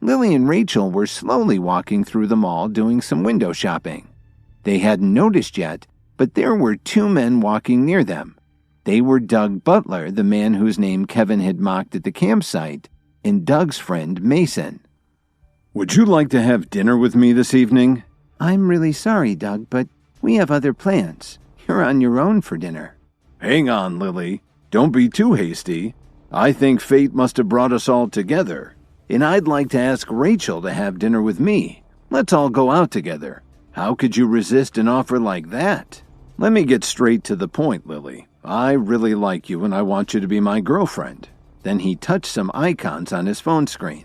Lily and Rachel were slowly walking through the mall doing some window shopping. They hadn't noticed yet, but there were two men walking near them. They were Doug Butler, the man whose name Kevin had mocked at the campsite, and Doug's friend Mason. "Would you like to have dinner with me this evening?" "I'm really sorry, Doug, but we have other plans. You're on your own for dinner." "Hang on, Lily. Don't be too hasty. I think fate must have brought us all together, and I'd like to ask Rachel to have dinner with me. Let's all go out together. How could you resist an offer like that? Let me get straight to the point, Lily. I really like you and I want you to be my girlfriend." Then he touched some icons on his phone screen.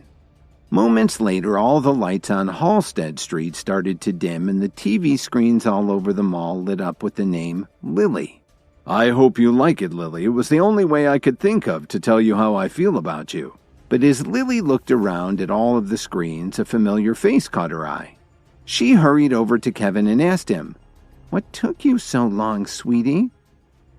Moments later, all the lights on Halstead Street started to dim and the TV screens all over the mall lit up with the name Lily. "I hope you like it, Lily. It was the only way I could think of to tell you how I feel about you." But as Lily looked around at all of the screens, a familiar face caught her eye. She hurried over to Kevin and asked him, "What took you so long, sweetie?"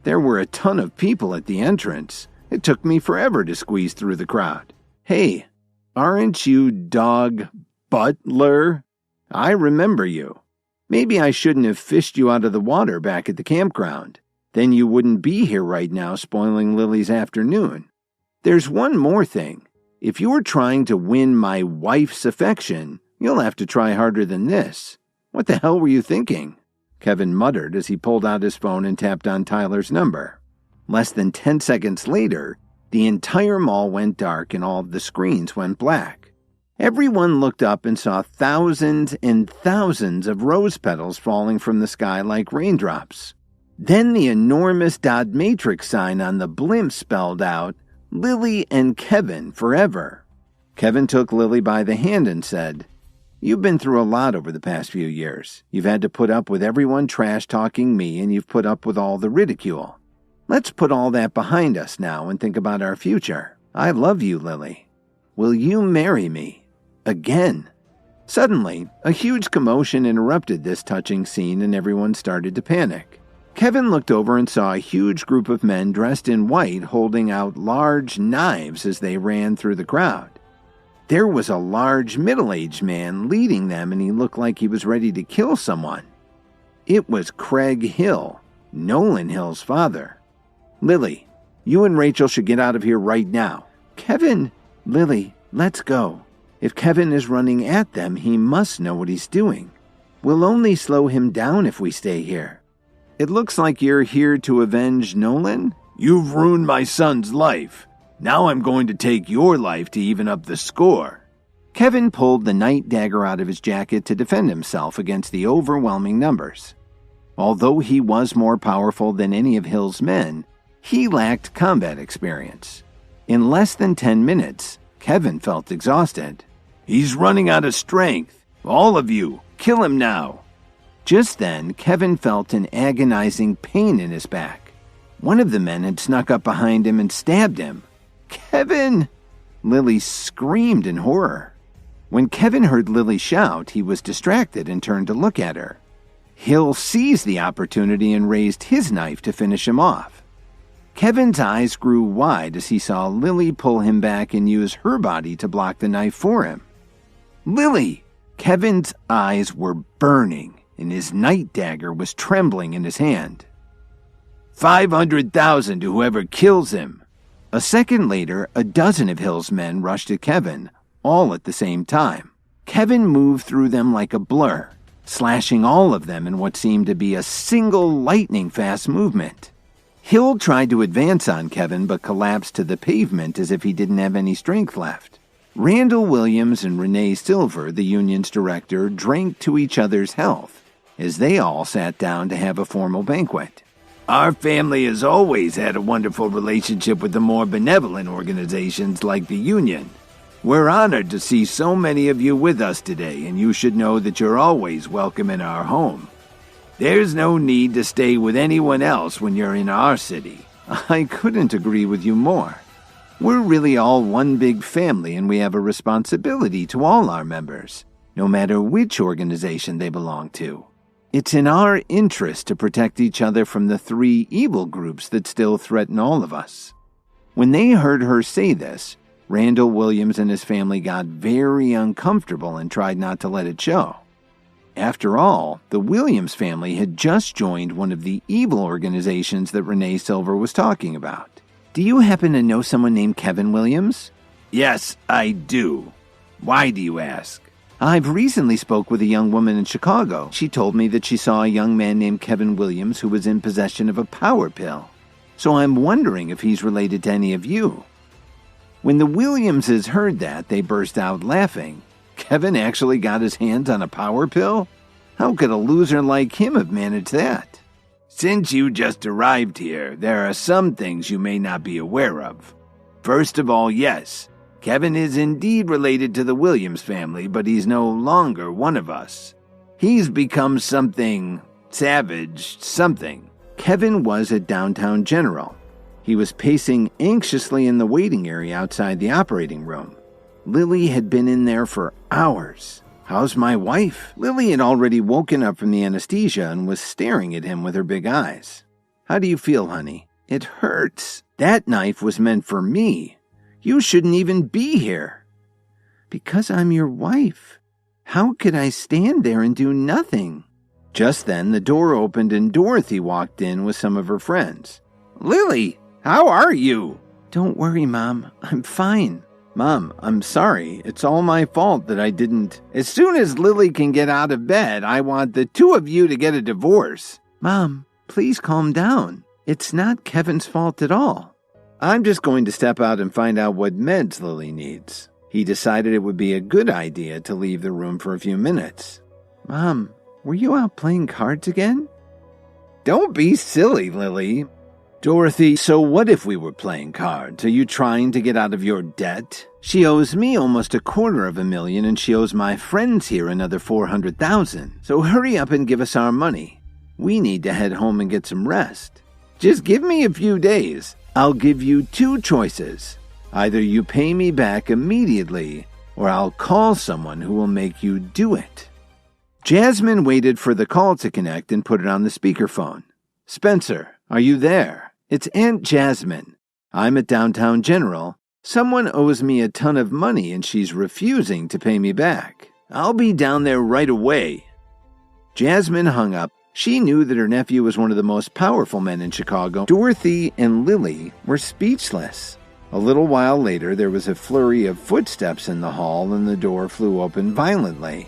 There were a ton of people at the entrance. It took me forever to squeeze through the crowd. "Hey, aren't you Dog Butler? I remember you. Maybe I shouldn't have fished you out of the water back at the campground. Then you wouldn't be here right now spoiling Lily's afternoon. There's one more thing. If you're trying to win my wife's affection, you'll have to try harder than this. What the hell were you thinking?" Kevin muttered as he pulled out his phone and tapped on Tyler's number. Less than 10 seconds later, the entire mall went dark and all of the screens went black. Everyone looked up and saw thousands and thousands of rose petals falling from the sky like raindrops. Then the enormous dot matrix sign on the blimp spelled out, "Lily and Kevin forever." Kevin took Lily by the hand and said, "You've been through a lot over the past few years. You've had to put up with everyone trash-talking me, and you've put up with all the ridicule. Let's put all that behind us now and think about our future. I love you, Lily. Will you marry me? Again?" Suddenly, a huge commotion interrupted this touching scene and everyone started to panic. Kevin looked over and saw a huge group of men dressed in white holding out large knives as they ran through the crowd. There was a large middle-aged man leading them and he looked like he was ready to kill someone. It was Craig Hill, Nolan Hill's father. "Lily, you and Rachel should get out of here right now." "Kevin!" "Lily, let's go. If Kevin is running at them, he must know what he's doing. We'll only slow him down if we stay here." "It looks like you're here to avenge Nolan?" "You've ruined my son's life. Now I'm going to take your life to even up the score." Kevin pulled the night dagger out of his jacket to defend himself against the overwhelming numbers. Although he was more powerful than any of Hill's men, he lacked combat experience. In less than 10 minutes, Kevin felt exhausted. "He's running out of strength. All of you, kill him now." Just then, Kevin felt an agonizing pain in his back. One of the men had snuck up behind him and stabbed him. "Kevin!" Lily screamed in horror. When Kevin heard Lily shout, he was distracted and turned to look at her. Hill seized the opportunity and raised his knife to finish him off. Kevin's eyes grew wide as he saw Lily pull him back and use her body to block the knife for him. "Lily!" Kevin's eyes were burning, and his night dagger was trembling in his hand. 500,000 to whoever kills him." A second later, a dozen of Hill's men rushed at Kevin, all at the same time. Kevin moved through them like a blur, slashing all of them in what seemed to be a single lightning-fast movement. Hill tried to advance on Kevin but collapsed to the pavement as if he didn't have any strength left. Randall Williams and Renee Silver, the union's director, drank to each other's health as they all sat down to have a formal banquet. "Our family has always had a wonderful relationship with the more benevolent organizations like the Union. We're honored to see so many of you with us today, and you should know that you're always welcome in our home. There's no need to stay with anyone else when you're in our city." I couldn't agree with you more. We're really all one big family, and we have a responsibility to all our members, no matter which organization they belong to. It's in our interest to protect each other from the 3 evil groups that still threaten all of us. When they heard her say this, Randall Williams and his family got very uncomfortable and tried not to let it show. After all, the Williams family had just joined one of the evil organizations that Renee Silver was talking about. Do you happen to know someone named Kevin Williams? Yes, I do. Why do you ask? I've recently spoke with a young woman in Chicago. She told me that she saw a young man named Kevin Williams who was in possession of a power pill. So I'm wondering if he's related to any of you. When the Williamses heard that, they burst out laughing. Kevin actually got his hands on a power pill? How could a loser like him have managed that? Since you just arrived here, there are some things you may not be aware of. First of all, yes, Kevin is indeed related to the Williams family, but he's no longer one of us. He's become something savage, something. Kevin was at Downtown General. He was pacing anxiously in the waiting area outside the operating room. Lily had been in there for hours. How's my wife? Lily had already woken up from the anesthesia and was staring at him with her big eyes. How do you feel, honey? It hurts. That knife was meant for me. You shouldn't even be here. Because I'm your wife. How could I stand there and do nothing? Just then, the door opened and Dorothy walked in with some of her friends. Lily, how are you? Don't worry, Mom. I'm fine. Mom, I'm sorry. It's all my fault that I didn't. As soon as Lily can get out of bed, I want the two of you to get a divorce. Mom, please calm down. It's not Kevin's fault at all. I'm just going to step out and find out what meds Lily needs. He decided it would be a good idea to leave the room for a few minutes. Mom, were you out playing cards again? Don't be silly, Lily. Dorothy, so what if we were playing cards? Are you trying to get out of your debt? She owes me almost $250,000 and she owes my friends here another $400,000. So hurry up and give us our money. We need to head home and get some rest. Just give me a few days. I'll give you two choices. Either you pay me back immediately or I'll call someone who will make you do it. Jasmine waited for the call to connect and put it on the speakerphone. Spencer, are you there? It's Aunt Jasmine. I'm at Downtown General. Someone owes me a ton of money and she's refusing to pay me back. I'll be down there right away. Jasmine hung up. She knew that her nephew was one of the most powerful men in Chicago. Dorothy and Lily were speechless. A little while later, there was a flurry of footsteps in the hall and the door flew open violently.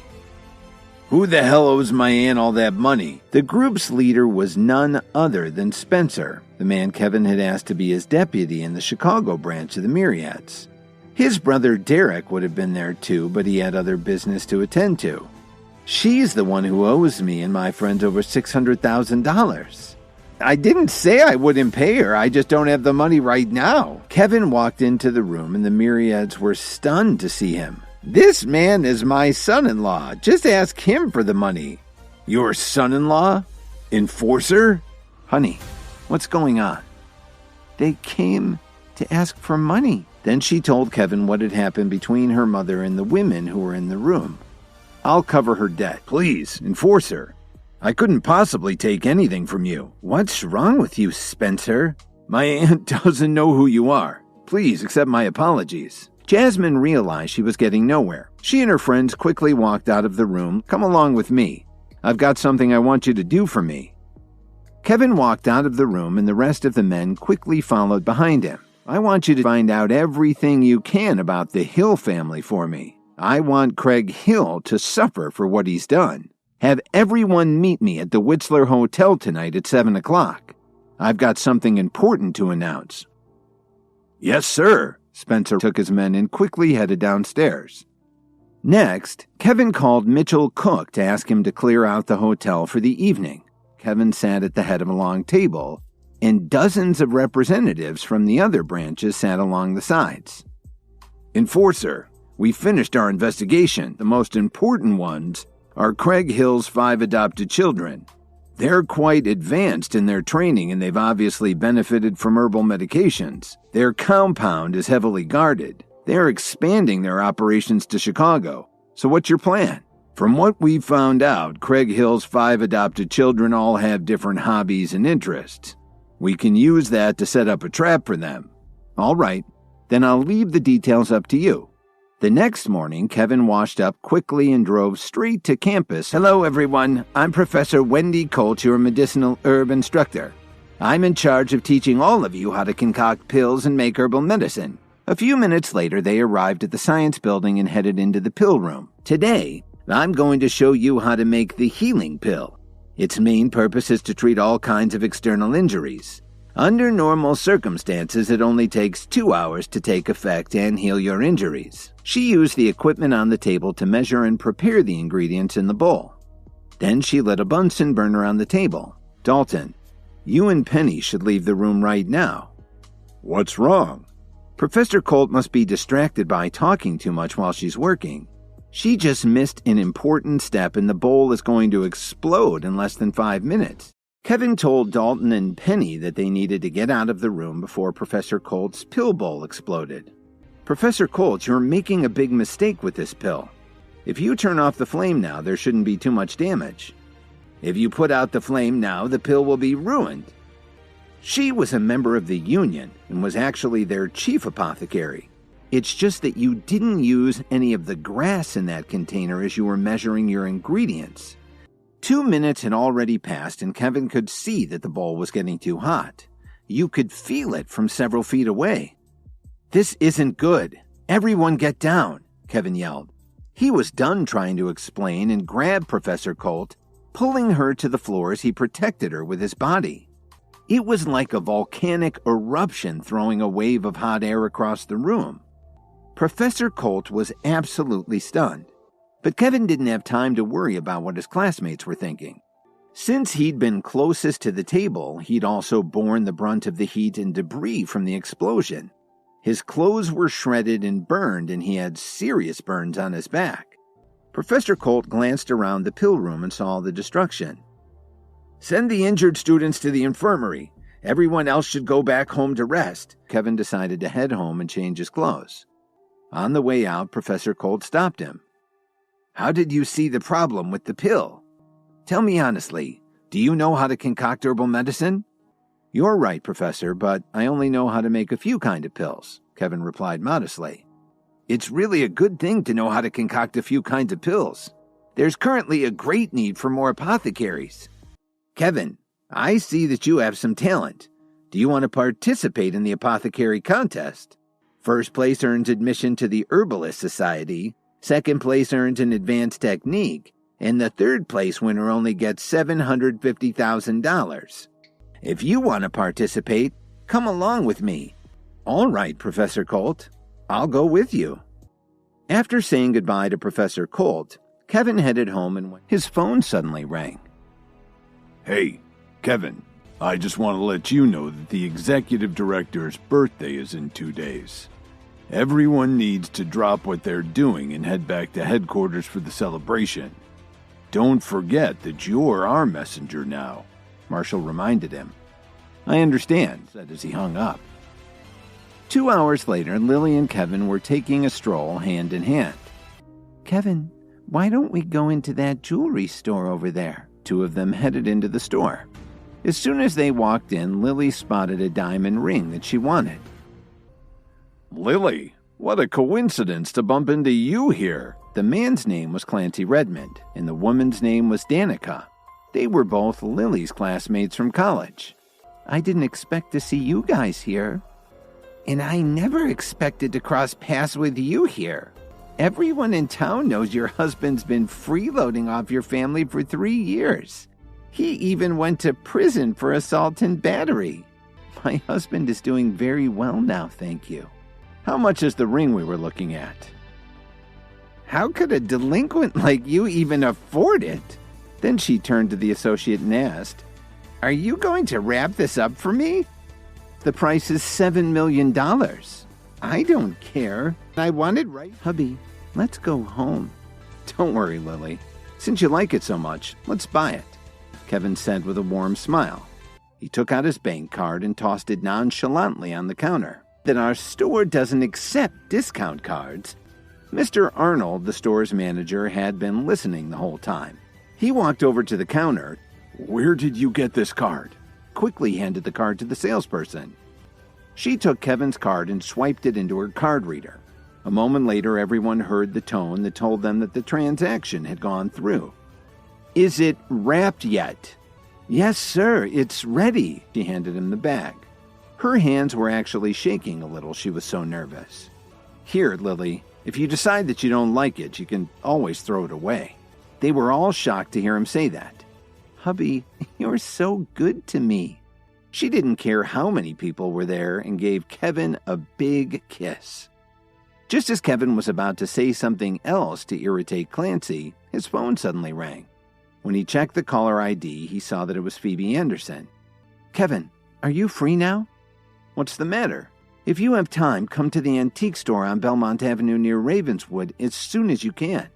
Who the hell owes my aunt all that money? The group's leader was none other than Spencer, the man Kevin had asked to be his deputy in the Chicago branch of the Myriads. His brother Derek would have been there too, but he had other business to attend to. She's the one who owes me and my friends over $600,000. I didn't say I wouldn't pay her, I just don't have the money right now. Kevin walked into the room and the Myriads were stunned to see him. This man is my son-in-law. Just ask him for the money. Your son-in-law? Enforcer? Honey, what's going on? They came to ask for money. Then she told Kevin what had happened between her mother and the women who were in the room. I'll cover her debt. Please, Enforcer. I couldn't possibly take anything from you. What's wrong with you, Spencer? My aunt doesn't know who you are. Please accept my apologies. Jasmine realized she was getting nowhere. She and her friends quickly walked out of the room. Come along with me. I've got something I want you to do for me. Kevin walked out of the room and the rest of the men quickly followed behind him. I want you to find out everything you can about the Hill family for me. I want Craig Hill to suffer for what he's done. Have everyone meet me at the Whistler Hotel tonight at 7 o'clock. I've got something important to announce. Yes, sir. Spencer took his men and quickly headed downstairs. Next, Kevin called Mitchell Cook to ask him to clear out the hotel for the evening. Kevin sat at the head of a long table, and dozens of representatives from the other branches sat along the sides. Enforcer, we finished our investigation. The most important ones are Craig Hill's 5 adopted children. They're quite advanced in their training and they've obviously benefited from herbal medications. Their compound is heavily guarded. They're expanding their operations to Chicago. So what's your plan? From what we've found out, Craig Hill's 5 adopted children all have different hobbies and interests. We can use that to set up a trap for them. All right. Then I'll leave the details up to you. The next morning, Kevin washed up quickly and drove straight to campus. Hello, everyone. I'm Professor Colt, your medicinal herb instructor. I'm in charge of teaching all of you how to concoct pills and make herbal medicine. A few minutes later, they arrived at the science building and headed into the pill room. Today, I'm going to show you how to make the healing pill. Its main purpose is to treat all kinds of external injuries. Under normal circumstances, it only takes 2 hours to take effect and heal your injuries. She used the equipment on the table to measure and prepare the ingredients in the bowl. Then she lit a Bunsen burner on the table. Dalton, you and Penny should leave the room right now. What's wrong? Professor Colt must be distracted by talking too much while she's working. She just missed an important step and the bowl is going to explode in less than 5 minutes. Kevin told Dalton and Penny that they needed to get out of the room before Professor Colt's pill bowl exploded. Professor Colt, you're making a big mistake with this pill. If you turn off the flame now, there shouldn't be too much damage. If you put out the flame now, the pill will be ruined. She was a member of the union and was actually their chief apothecary. It's just that you didn't use any of the grass in that container as you were measuring your ingredients. 2 minutes had already passed and Kevin could see that the bowl was getting too hot. You could feel it from several feet away. This isn't good. Everyone get down, Kevin yelled. He was done trying to explain and grabbed Professor Colt, pulling her to the floor as he protected her with his body. It was like a volcanic eruption throwing a wave of hot air across the room. Professor Colt was absolutely stunned. But Kevin didn't have time to worry about what his classmates were thinking. Since he'd been closest to the table, he'd also borne the brunt of the heat and debris from the explosion. His clothes were shredded and burned, and he had serious burns on his back. Professor Colt glanced around the pill room and saw the destruction. Send the injured students to the infirmary. Everyone else should go back home to rest. Kevin decided to head home and change his clothes. On the way out, Professor Colt stopped him. How did you see the problem with the pill? Tell me honestly, do you know how to concoct herbal medicine? You're right, Professor, but I only know how to make a few kind of pills, Kevin replied modestly. It's really a good thing to know how to concoct a few kinds of pills. There's currently a great need for more apothecaries. Kevin, I see that you have some talent. Do you want to participate in the apothecary contest? First place earns admission to the Herbalist Society. Second place earns an advanced technique, and the third place winner only gets $750,000. If you want to participate, come along with me. All right, Professor Colt, I'll go with you. After saying goodbye to Professor Colt, Kevin headed home and his phone suddenly rang. Hey, Kevin, I just want to let you know that the executive director's birthday is in 2 days. Everyone needs to drop what they're doing and head back to headquarters for the celebration. Don't forget that you're our messenger now, Marshall reminded him. I understand, said as he hung up. 2 hours later, Lily and Kevin were taking a stroll hand in hand. Kevin, why don't we go into that jewelry store over there? Two of them headed into the store. As soon as they walked in, Lily spotted a diamond ring that she wanted. Lily, what a coincidence to bump into you here. The man's name was Clancy Redmond, and the woman's name was Danica. They were both Lily's classmates from college. I didn't expect to see you guys here. And I never expected to cross paths with you here. Everyone in town knows your husband's been freeloading off your family for 3 years. He even went to prison for assault and battery. My husband is doing very well now, thank you. How much is the ring we were looking at? How could a delinquent like you even afford it? Then she turned to the associate and asked, Are you going to wrap this up for me? The price is $7 million. I don't care. I want it right. Hubby, let's go home. Don't worry, Lily. Since you like it so much, let's buy it, Kevin said with a warm smile. He took out his bank card and tossed it nonchalantly on the counter. That our store doesn't accept discount cards. Mr. Arnold, the store's manager, had been listening the whole time. He walked over to the counter. Where did you get this card? Quickly handed the card to the salesperson. She took Kevin's card and swiped it into her card reader. A moment later, everyone heard the tone that told them that the transaction had gone through. "Is it wrapped yet?" "Yes, sir, it's ready." She handed him the bag. Her hands were actually shaking a little, she was so nervous. "Here, Lily, if you decide that you don't like it, you can always throw it away." They were all shocked to hear him say that. "Hubby, you're so good to me." She didn't care how many people were there and gave Kevin a big kiss. Just as Kevin was about to say something else to irritate Clancy, his phone suddenly rang. When he checked the caller ID, he saw that it was Phoebe Anderson. "Kevin, are you free now?" "What's the matter?" "If you have time, come to the antique store on Belmont Avenue near Ravenswood as soon as you can.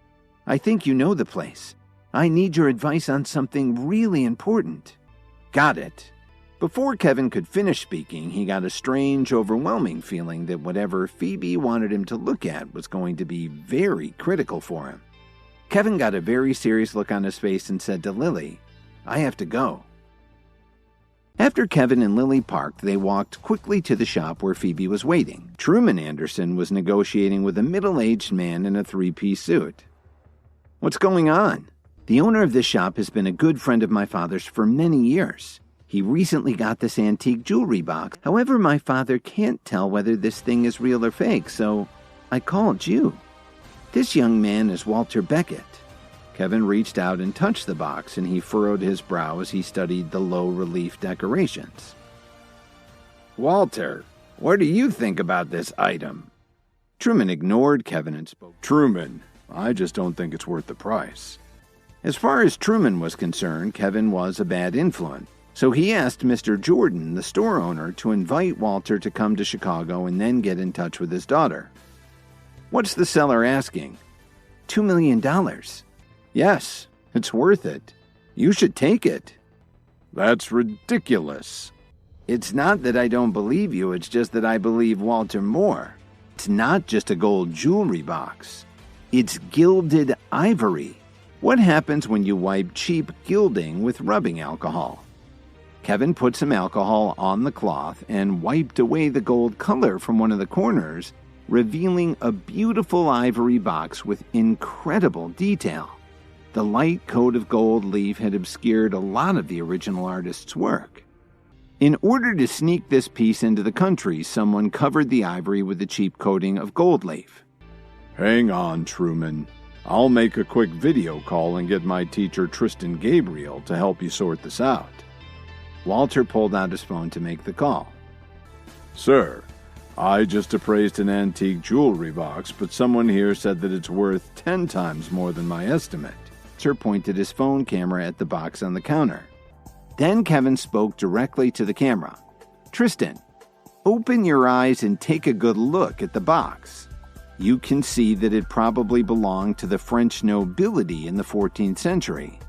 I think you know the place. I need your advice on something really important." "Got it." Before Kevin could finish speaking, he got a strange, overwhelming feeling that whatever Phoebe wanted him to look at was going to be very critical for him. Kevin got a very serious look on his face and said to Lily, "I have to go." After Kevin and Lily parked, they walked quickly to the shop where Phoebe was waiting. Truman Anderson was negotiating with a middle-aged man in a three-piece suit. "What's going on?" "The owner of this shop has been a good friend of my father's for many years. He recently got this antique jewelry box. However, my father can't tell whether this thing is real or fake, so I called you. This young man is Walter Beckett." Kevin reached out and touched the box, and he furrowed his brow as he studied the low-relief decorations. "Walter, what do you think about this item?" Truman ignored Kevin and spoke. "Truman, I just don't think it's worth the price." As far as Truman was concerned, Kevin was a bad influence. So he asked Mr. Jordan, the store owner, to invite Walter to come to Chicago and then get in touch with his daughter. "What's the seller asking?" $2 million. "Yes, it's worth it. You should take it." "That's ridiculous." "It's not that I don't believe you, it's just that I believe Walter more. It's not just a gold jewelry box. It's gilded ivory. What happens when you wipe cheap gilding with rubbing alcohol?" Kevin put some alcohol on the cloth and wiped away the gold color from one of the corners, revealing a beautiful ivory box with incredible detail. The light coat of gold leaf had obscured a lot of the original artist's work. In order to sneak this piece into the country, someone covered the ivory with a cheap coating of gold leaf. "Hang on, Truman. I'll make a quick video call and get my teacher Tristan Gabriel to help you sort this out." Walter pulled out his phone to make the call. "Sir, I just appraised an antique jewelry box, but someone here said that it's worth 10 times more than my estimate." Walter pointed his phone camera at the box on the counter. Then Kevin spoke directly to the camera. "Tristan, open your eyes and take a good look at the box. You can see that it probably belonged to the French nobility in the 14th century.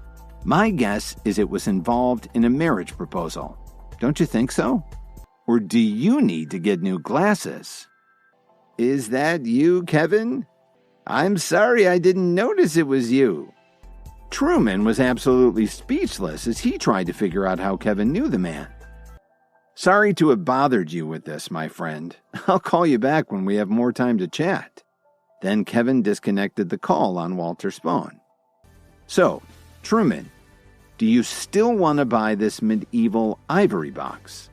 My guess is it was involved in a marriage proposal. Don't you think so? Or do you need to get new glasses?" "Is that you, Kevin? I'm sorry I didn't notice it was you." Truman was absolutely speechless as he tried to figure out how Kevin knew the man. "Sorry to have bothered you with this, my friend. I'll call you back when we have more time to chat." Then Kevin disconnected the call on Walter's phone. "So, Truman, do you still want to buy this medieval ivory box?"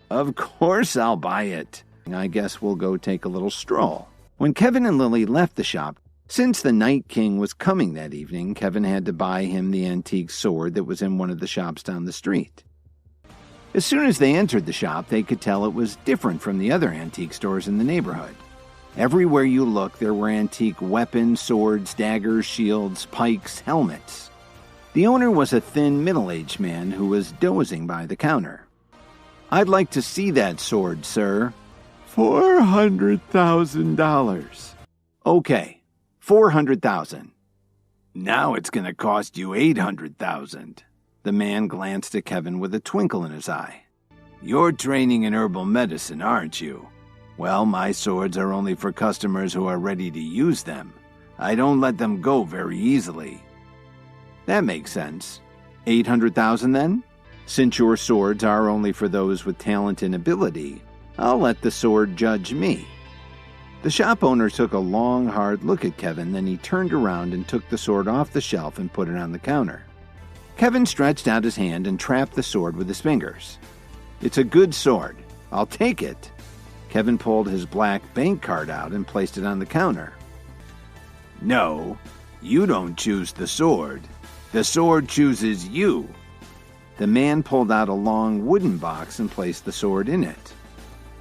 "Of course I'll buy it. I guess we'll go take a little stroll." When Kevin and Lily left the shop, since the Night King was coming that evening, Kevin had to buy him the antique sword that was in one of the shops down the street. As soon as they entered the shop, they could tell it was different from the other antique stores in the neighborhood. Everywhere you looked, there were antique weapons, swords, daggers, shields, pikes, helmets. The owner was a thin, middle-aged man who was dozing by the counter. "I'd like to see that sword, sir." $400,000. "Okay, 400,000. Now it's going to cost you 800,000. The man glanced at Kevin with a twinkle in his eye. "You're training in herbal medicine, aren't you? Well, my swords are only for customers who are ready to use them. I don't let them go very easily." "That makes sense. 800,000 then? Since your swords are only for those with talent and ability, I'll let the sword judge me." The shop owner took a long, hard look at Kevin, then he turned around and took the sword off the shelf and put it on the counter. Kevin stretched out his hand and trapped the sword with his fingers. "It's a good sword. I'll take it." Kevin pulled his black bank card out and placed it on the counter. "No, you don't choose the sword. The sword chooses you." The man pulled out a long wooden box and placed the sword in it.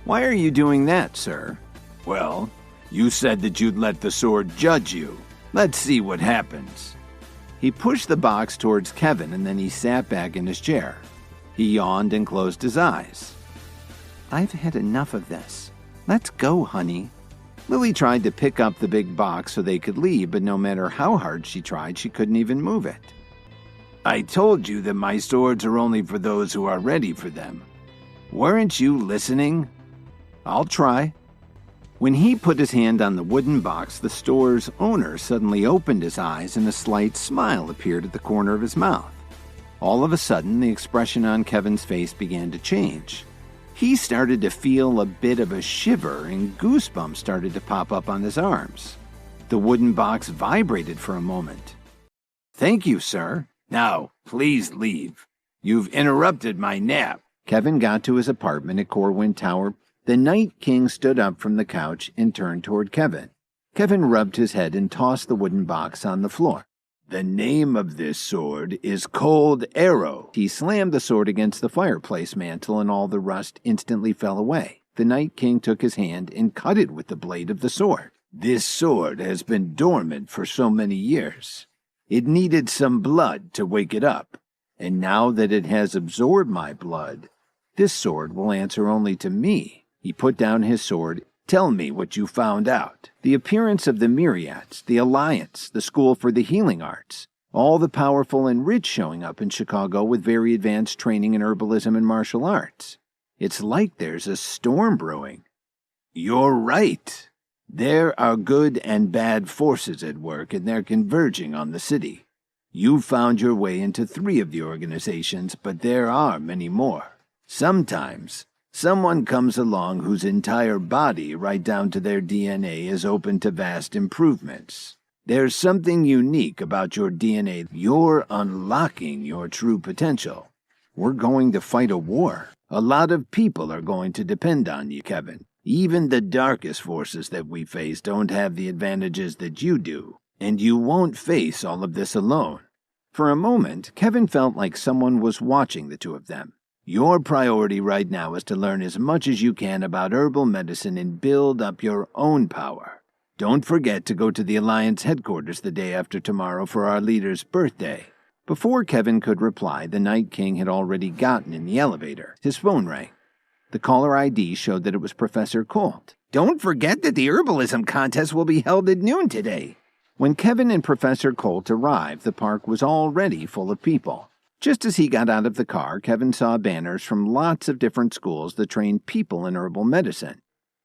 "Why are you doing that, sir?" "Well, you said that you'd let the sword judge you. Let's see what happens." He pushed the box towards Kevin and then he sat back in his chair. He yawned and closed his eyes. "I've had enough of this. Let's go, honey." Lily tried to pick up the big box so they could leave, but no matter how hard she tried, she couldn't even move it. "I told you that my swords are only for those who are ready for them. Weren't you listening?" "I'll try." When he put his hand on the wooden box, the store's owner suddenly opened his eyes and a slight smile appeared at the corner of his mouth. All of a sudden, the expression on Kevin's face began to change. He started to feel a bit of a shiver and goosebumps started to pop up on his arms. The wooden box vibrated for a moment. "Thank you, sir. Now, please leave. You've interrupted my nap." Kevin got to his apartment at Corwin Tower. The Night King stood up from the couch and turned toward Kevin. Kevin rubbed his head and tossed the wooden box on the floor. "The name of this sword is Cold Arrow." He slammed the sword against the fireplace mantel and all the rust instantly fell away. The Night King took his hand and cut it with the blade of the sword. "This sword has been dormant for so many years. It needed some blood to wake it up, and now that it has absorbed my blood, this sword will answer only to me." He put down his sword. "Tell me what you found out." The appearance of the Myriads, the Alliance, the School for the Healing Arts, all the powerful and rich showing up in Chicago with very advanced training in herbalism and martial arts. It's like there's a storm brewing. "You're right. There are good and bad forces at work, and they're converging on the city. You found your way into 3 of the organizations, but there are many more. Sometimes someone comes along whose entire body, right down to their DNA, is open to vast improvements. There's something unique about your DNA. You're unlocking your true potential. We're going to fight a war. A lot of people are going to depend on you, Kevin. Even the darkest forces that we face don't have the advantages that you do, and you won't face all of this alone." For a moment, Kevin felt like someone was watching the two of them. "Your priority right now is to learn as much as you can about herbal medicine and build up your own power. Don't forget to go to the Alliance headquarters the day after tomorrow for our leader's birthday." Before Kevin could reply, the Night King had already gotten in the elevator. His phone rang. The caller ID showed that it was Professor Colt. "Don't forget that the herbalism contest will be held at noon today." When Kevin and Professor Colt arrived, the park was already full of people. Just as he got out of the car, Kevin saw banners from lots of different schools that train people in herbal medicine.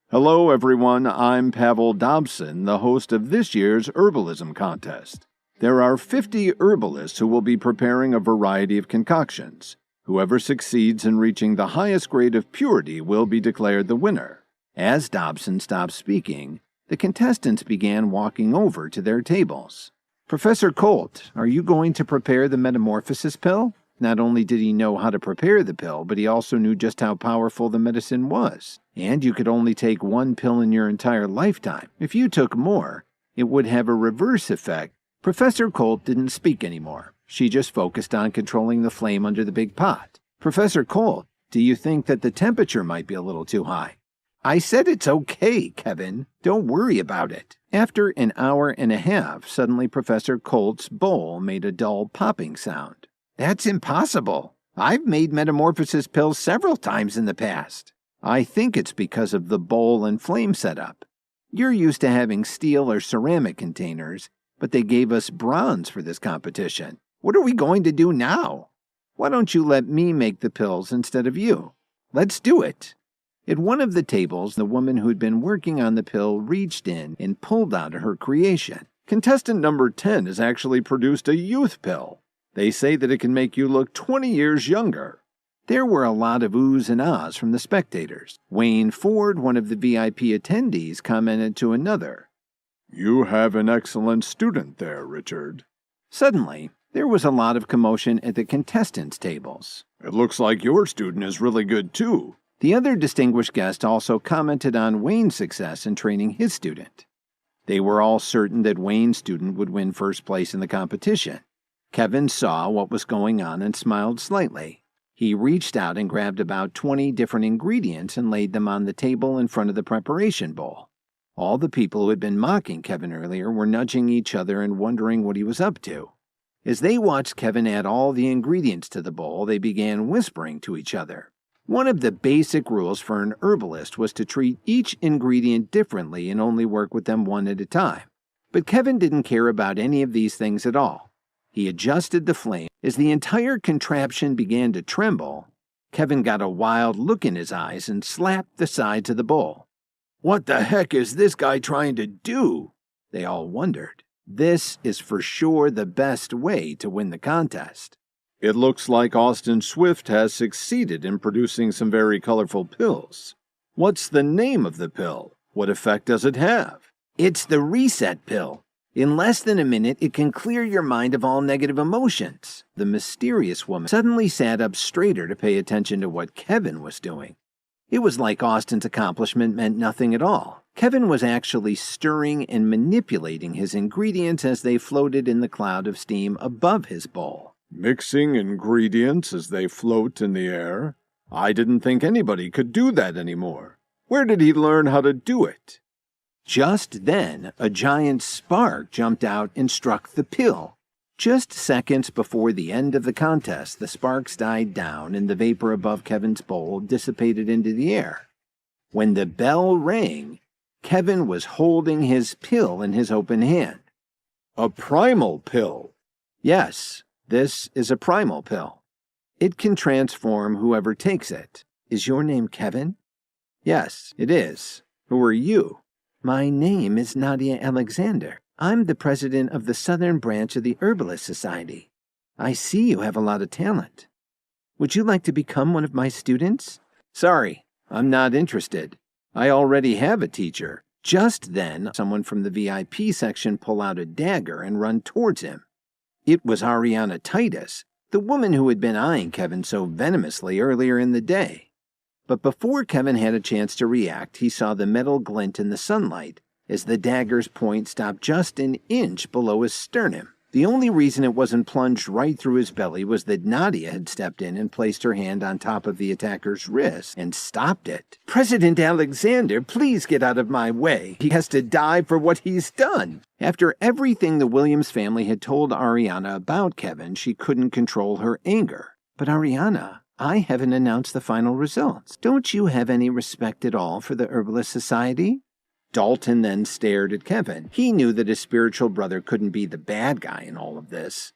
"Hello, everyone. I'm Pavel Dobson, the host of this year's herbalism contest. There are 50 herbalists who will be preparing a variety of concoctions. Whoever succeeds in reaching the highest grade of purity will be declared the winner." As Dobson stopped speaking, the contestants began walking over to their tables. "Professor Colt, are you going to prepare the metamorphosis pill?" Not only did he know how to prepare the pill, but he also knew just how powerful the medicine was. And you could only take 1 pill in your entire lifetime. If you took more, it would have a reverse effect. Professor Colt didn't speak anymore. She just focused on controlling the flame under the big pot. "Professor Colt, do you think that the temperature might be a little too high?" "I said it's okay, Kevin. Don't worry about it." After an hour and a half, suddenly Professor Colt's bowl made a dull popping sound. "That's impossible. I've made metamorphosis pills several times in the past." "I think it's because of the bowl and flame setup. You're used to having steel or ceramic containers, but they gave us bronze for this competition. What are we going to do now? Why don't you let me make the pills instead of you? Let's do it." At one of the tables, the woman who'd been working on the pill reached in and pulled out her creation. "Contestant number 10 has actually produced a youth pill. They say that it can make you look 20 years younger." There were a lot of oohs and ahs from the spectators. Wayne Ford, one of the VIP attendees, commented to another, "You have an excellent student there, Richard." Suddenly, there was a lot of commotion at the contestants' tables. "It looks like your student is really good, too." The other distinguished guest also commented on Wayne's success in training his student. They were all certain that Wayne's student would win first place in the competition. Kevin saw what was going on and smiled slightly. He reached out and grabbed about 20 different ingredients and laid them on the table in front of the preparation bowl. All the people who had been mocking Kevin earlier were nudging each other and wondering what he was up to. As they watched Kevin add all the ingredients to the bowl, they began whispering to each other. One of the basic rules for an herbalist was to treat each ingredient differently and only work with them one at a time. But Kevin didn't care about any of these things at all. He adjusted the flame. As the entire contraption began to tremble, Kevin got a wild look in his eyes and slapped the sides of the bowl. "What the heck is this guy trying to do?" they all wondered. This is for sure the best way to win the contest. "It looks like Austin Swift has succeeded in producing some very colorful pills. What's the name of the pill? What effect does it have?" "It's the reset pill. In less than a minute, it can clear your mind of all negative emotions." The mysterious woman suddenly sat up straighter to pay attention to what Kevin was doing. It was like Austin's accomplishment meant nothing at all. Kevin was actually stirring and manipulating his ingredients as they floated in the cloud of steam above his bowl. "Mixing ingredients as they float in the air? I didn't think anybody could do that anymore. Where did he learn how to do it?" Just then, a giant spark jumped out and struck the pill. Just seconds before the end of the contest, the sparks died down and the vapor above Kevin's bowl dissipated into the air. When the bell rang, Kevin was holding his pill in his open hand. "A primal pill." "Yes, this is a primal pill. It can transform whoever takes it." "Is your name Kevin?" "Yes, it is. Who are you?" "My name is Nadia Alexander. I'm the president of the Southern Branch of the Herbalist Society. I see you have a lot of talent. Would you like to become one of my students?" "Sorry, I'm not interested. I already have a teacher." Just then, someone from the VIP section pulled out a dagger and run towards him. It was Ariana Titus, the woman who had been eyeing Kevin so venomously earlier in the day. But before Kevin had a chance to react, he saw the metal glint in the sunlight as the dagger's point stopped just an inch below his sternum. The only reason it wasn't plunged right through his belly was that Nadia had stepped in and placed her hand on top of the attacker's wrist and stopped it. "President Alexander, please get out of my way. He has to die for what he's done." After everything the Williams family had told Ariana about Kevin, she couldn't control her anger. "But Ariana, I haven't announced the final results. Don't you have any respect at all for the Herbalist Society?" Dalton then stared at Kevin. He knew that his spiritual brother couldn't be the bad guy in all of this.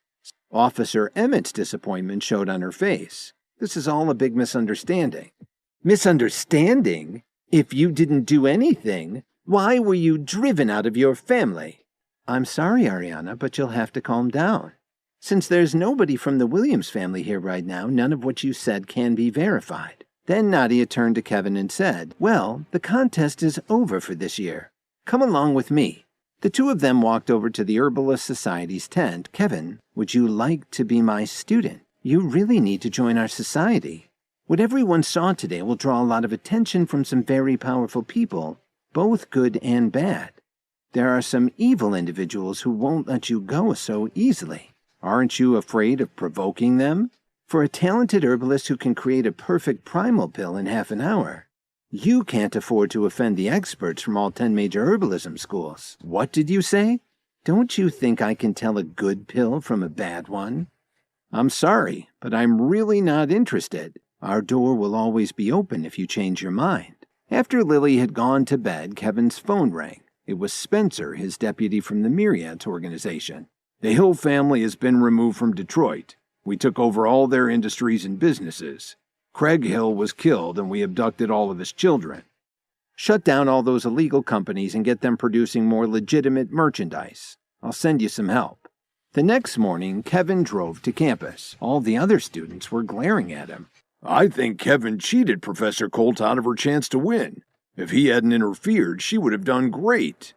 Officer Emmett's disappointment showed on her face. "This is all a big misunderstanding." "Misunderstanding? If you didn't do anything, why were you driven out of your family?" "I'm sorry, Ariana, but you'll have to calm down. Since there's nobody from the Williams family here right now, none of what you said can be verified." Then Nadia turned to Kevin and said, "Well, the contest is over for this year. Come along with me." The two of them walked over to the Herbalist Society's tent. "Kevin, would you like to be my student? You really need to join our society. What everyone saw today will draw a lot of attention from some very powerful people, both good and bad. There are some evil individuals who won't let you go so easily. Aren't you afraid of provoking them? For a talented herbalist who can create a perfect primal pill in half an hour, you can't afford to offend the experts from all 10 major herbalism schools." "What did you say? Don't you think I can tell a good pill from a bad one?" "I'm sorry, but I'm really not interested. Our door will always be open if you change your mind." After Lily had gone to bed, Kevin's phone rang. It was Spencer, his deputy from the Myriads organization. "The Hill family has been removed from Detroit. We took over all their industries and businesses. Craig Hill was killed and we abducted all of his children. Shut down all those illegal companies and get them producing more legitimate merchandise. I'll send you some help." The next morning, Kevin drove to campus. All the other students were glaring at him. I think Kevin cheated Professor Colt out of her chance to win. If he hadn't interfered, she would have done great.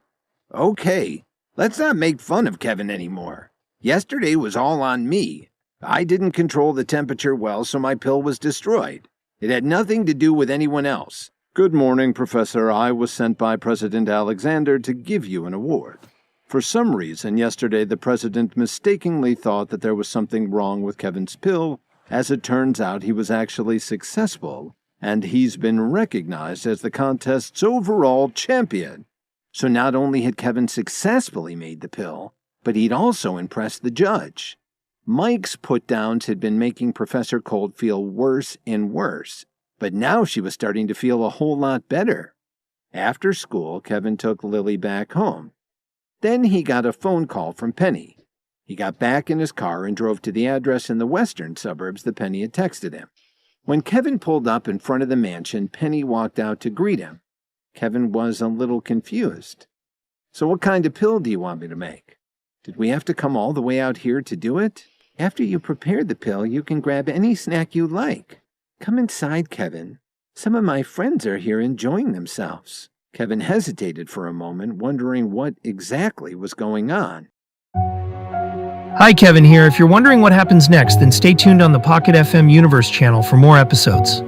Okay, let's not make fun of Kevin anymore. Yesterday was all on me. I didn't control the temperature well, so my pill was destroyed. It had nothing to do with anyone else. Good morning, Professor. I was sent by President Alexander to give you an award. For some reason, yesterday the President mistakenly thought that there was something wrong with Kevin's pill. As it turns out, he was actually successful, and he's been recognized as the contest's overall champion. So not only had Kevin successfully made the pill, but he'd also impressed the judge. Mike's put-downs had been making Professor Colt feel worse and worse, but now she was starting to feel a whole lot better. After school, Kevin took Lily back home. Then he got a phone call from Penny. He got back in his car and drove to the address in the western suburbs that Penny had texted him. When Kevin pulled up in front of the mansion, Penny walked out to greet him. Kevin was a little confused. "So what kind of pill do you want me to make? Did we have to come all the way out here to do it? After you prepare the pill, you can grab any snack you like. Come inside, Kevin. Some of my friends are here enjoying themselves." Kevin hesitated for a moment, wondering what exactly was going on. Hi, Kevin here. If you're wondering what happens next, then stay tuned on the Pocket FM Universe channel for more episodes.